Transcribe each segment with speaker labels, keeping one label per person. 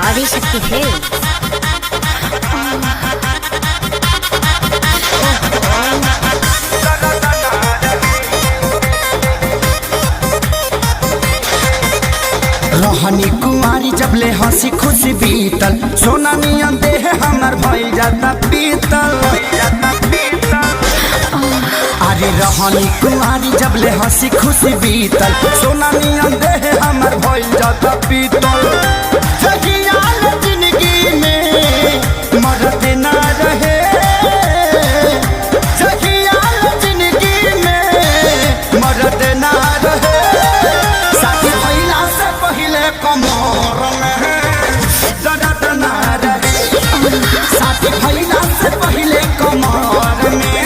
Speaker 1: Adishakti film.
Speaker 2: रहनी कुमारी जबले हंसी खुशी बीतल, सोना नियन देह हमर भइल जाता पीतल। अरे रहनी कुमारी जबले हंसी खुशी बीतल, सोना नियन देह हमर भइल जाता पीतल। जगियाल जिंदगी में मरद ना रहे, जगियाल जिंदगी में मरद ना रहे। साथी भइला से पहिले कमर में दर्द ना रहे, साथी भइला से पहिले कमर में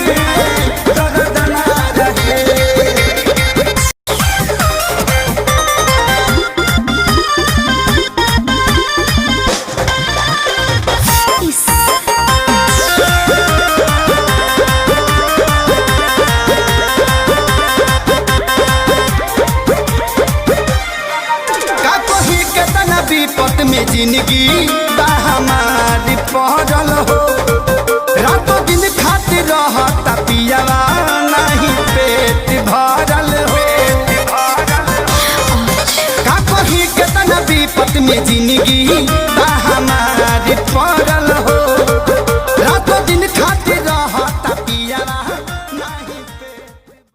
Speaker 2: दर्द ना रहे। विपत में जिंदगी बा हमारी पहरल हो, रातों दिन खातिर रहता पियावा नहीं पेट भरल हो। का कही केतना विपत में जिंदगी बा हमारी पहरल